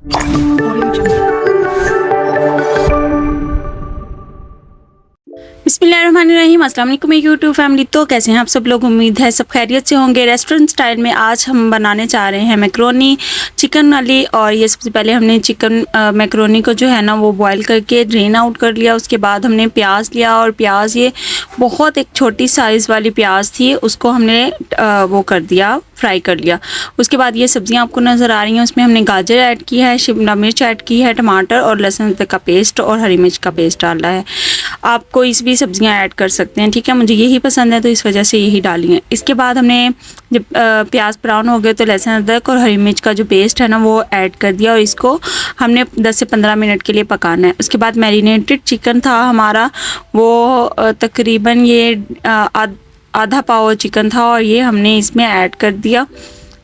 बिस्मिल्लाहिर्रहमानिर्रहीम। अस्सलाम वालेकुम यूट्यूब फैमिली। तो कैसे हैं आप सब लोग? उम्मीद है सब खैरियत से होंगे। रेस्टोरेंट स्टाइल में आज हम बनाने चाह रहे हैं मैक्रोनी चिकन वाली। और ये सबसे पहले हमने चिकन मैक्रोनी को जो है ना वो बॉईल करके ड्रेन आउट कर लिया। उसके बाद हमने प्याज लिया और प्याज ये बहुत एक छोटी साइज़ वाली प्याज थी, उसको हमने वो कर दिया, फ्राई कर लिया। उसके बाद ये सब्जियां आपको नज़र आ रही हैं, उसमें हमने गाजर ऐड की है, शिमला मिर्च ऐड की है, टमाटर और लहसुन का पेस्ट और हरी मिर्च का पेस्ट डाला है। आप कोई भी सब्जियां ऐड कर सकते हैं, ठीक है। मुझे यही पसंद है तो इस वजह से यही डाली है। इसके बाद हमने जब प्याज ब्राउन हो गए तो लहसुन अदरक और हरी मिर्च का जो पेस्ट है ना वो ऐड कर दिया और इसको हमने 10 से 15 मिनट के लिए पकाना है। उसके बाद मैरिनेटेड चिकन था हमारा, वो तकरीबन ये आधा पाव चिकन था और ये हमने इसमें ऐड कर दिया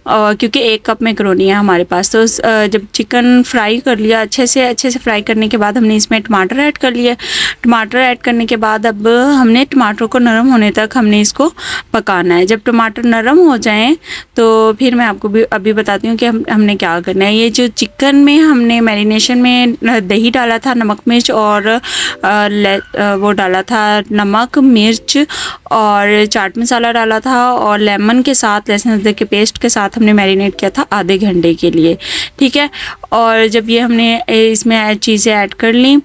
क्योंकि 1 कप मैक्रोनी है हमारे पास। तो जब चिकन फ्राई कर लिया अच्छे से फ्राई करने के बाद हमने इसमें टमाटर ऐड कर लिया। टमाटर ऐड करने के बाद अब हमने टमाटर को नरम होने तक हमने इसको पकाना है। जब टमाटर नरम हो जाएं तो फिर मैं आपको भी अभी बताती हूँ कि हमने क्या करना है। ये जो चिकन में हमने मैरिनेशन में दही डाला था, नमक मिर्च और वो डाला था नमक मिर्च और चाट मसाला डाला था और लेमन के साथ लहसुन अदरक के पेस्ट के साथ हमने मैरिनेट किया था आधे घंटे के लिए, ठीक है। और जब ये हमने इसमें चीज़ें ऐड कर ली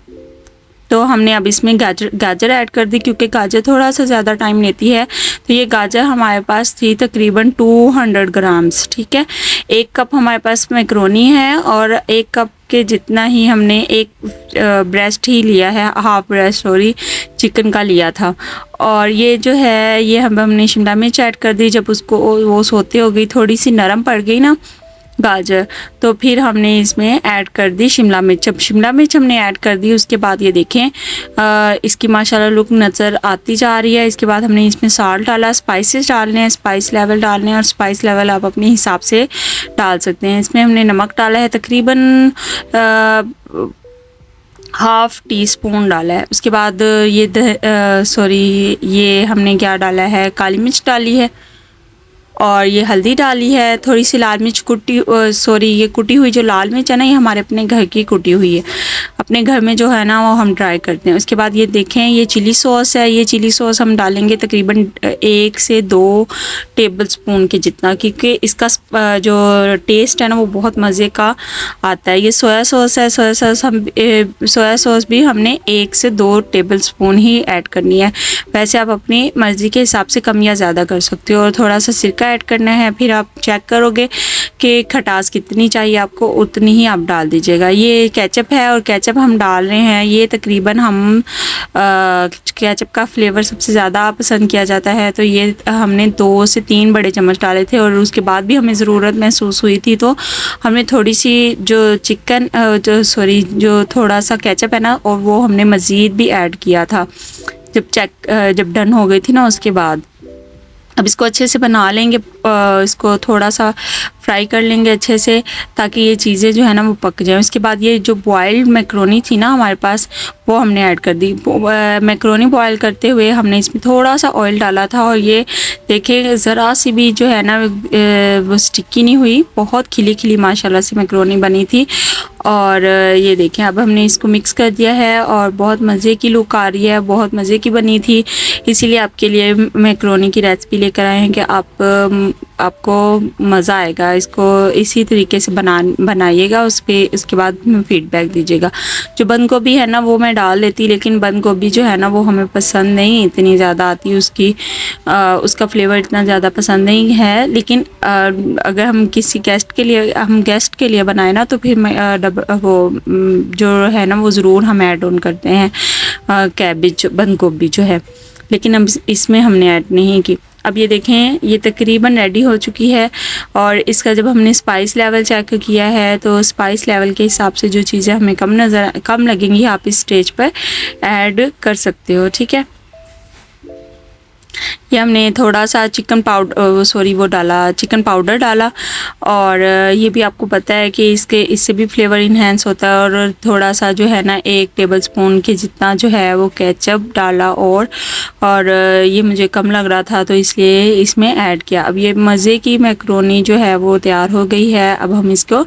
तो हमने अब इसमें गाजर ऐड कर दी क्योंकि गाजर थोड़ा सा ज़्यादा टाइम लेती है। तो ये गाजर हमारे पास थी तकरीबन 200 ग्राम्स, ठीक है। 1 कप हमारे पास मैक्रोनी है और 1 कप के जितना ही हमने एक ब्रेस्ट ही लिया है, हाफ ब्रेस्ट सॉरी चिकन का लिया था। और ये जो है ये हमने शिमला मिर्च ऐड कर दी। जब उसको वो सोते हो गई, थोड़ी सी नरम पड़ गई ना गाजर, तो फिर हमने इसमें ऐड कर दी शिमला मिर्च। जब शिमला मिर्च हमने ऐड कर दी उसके बाद ये देखें इसकी माशाल्लाह लुक नज़र आती जा रही है। इसके बाद हमने इसमें साल्ट डाला, स्पाइसेस डालने हैं, स्पाइस लेवल डालने हैं और स्पाइस लेवल आप अपने हिसाब से डाल सकते हैं। इसमें हमने नमक डाला है तकरीबन हाफ़ टी स्पून डाला है। उसके बाद ये हमने क्या डाला है, काली मिर्च डाली है और ये हल्दी डाली है, थोड़ी सी लाल मिर्च ये कुटी हुई जो लाल मिर्च है ना ये हमारे अपने घर की कुटी हुई है, अपने घर में जो है ना वो हम ट्राई करते हैं। उसके बाद ये देखें ये चिली सॉस है, ये चिली सॉस हम डालेंगे तकरीबन 1 से 2 टेबल स्पून के जितना, क्योंकि इसका जो टेस्ट है ना वो बहुत मज़े का आता है। ये सोया सॉस है, सोया सॉस भी हमने 1 से 2 टेबल स्पून ही ऐड करनी है। वैसे आप अपनी मर्ज़ी के हिसाब से कम या ज़्यादा कर सकते हो। और थोड़ा सा सिरका ऐड करना है, फिर आप चेक करोगे कि खटास कितनी चाहिए आपको, उतनी ही आप डाल दीजिएगा। ये केचप है और केचप हम डाल रहे हैं, ये तकरीबन हम केचप का फ्लेवर सबसे ज़्यादा पसंद किया जाता है तो ये हमने 2 से 3 बड़े चम्मच डाले थे। और उसके बाद भी हमें ज़रूरत महसूस हुई थी तो हमने थोड़ी सी जो थोड़ा सा केचप है ना और वो हमने मज़ीद भी ऐड किया था जब डन हो गई थी ना उसके बाद। अब इसको अच्छे से बना लेंगे, इसको थोड़ा सा फ्राई कर लेंगे अच्छे से ताकि ये चीज़ें जो है ना वो पक जाएं। उसके बाद ये जो बॉइल्ड मैक्रोनी थी ना हमारे पास वो हमने ऐड कर दी। मैक्रोनी बॉयल करते हुए हमने इसमें थोड़ा सा ऑयल डाला था और ये देखिए ज़रा सी भी जो है ना वो स्टिकी नहीं हुई, बहुत खिली खिली माशाल्लाह से मैक्रोनी बनी थी। और ये देखें अब हमने इसको मिक्स कर दिया है और बहुत मज़े की लुक आ रही है, बहुत मज़े की बनी थी। इसीलिए आपके लिए मैक्रोनी की रेसिपी लेकर आए हैं कि आपको मज़ा आएगा। इसको इसी तरीके से बनाइएगा, उसके बाद फीडबैक दीजिएगा। जो बंद गोभी है ना वो मैं डाल देती, लेकिन बंद गोभी जो है ना वो हमें पसंद नहीं इतनी ज़्यादा आती, उसका फ्लेवर इतना ज़्यादा पसंद नहीं है। लेकिन अगर हम किसी गेस्ट के लिए बनाए ना तो फिर वो जो है ना वो ज़रूर हम ऐड ऑन करते हैं कैबेज, बंद गोभी जो है, लेकिन अब इसमें हमने ऐड नहीं की। अब ये देखें ये तकरीबन रेडी हो चुकी है और इसका जब हमने स्पाइस लेवल चेक किया है तो स्पाइस लेवल के हिसाब से जो चीज़ें हमें कम लगेंगी आप इस स्टेज पर ऐड कर सकते हो, ठीक है। ये हमने थोड़ा सा चिकन पाउडर डाला और ये भी आपको पता है कि इससे भी फ्लेवर इन्हेंस होता है। और थोड़ा सा जो है ना 1 टेबलस्पून के जितना जो है वो केचप डाला और ये मुझे कम लग रहा था तो इसलिए इसमें ऐड किया। अब ये मज़े की मैक्रोनी जो है वो तैयार हो गई है। अब हम इसको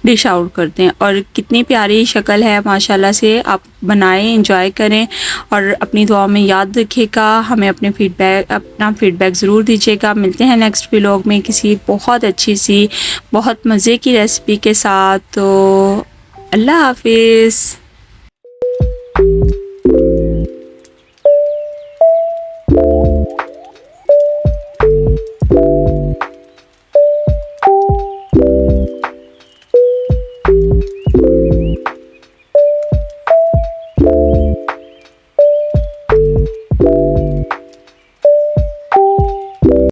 डिश आउट करते हैं और कितनी प्यारी शक्ल है माशाल्लाह से। आप बनाएं, एंजॉय करें और अपनी दुआ में याद रखिएगा। हमें अपना फीडबैक ज़रूर दीजिएगा। मिलते हैं नेक्स्ट व्लॉग में किसी बहुत अच्छी सी बहुत मज़े की रेसिपी के साथ। तो अल्लाह हाफिज़।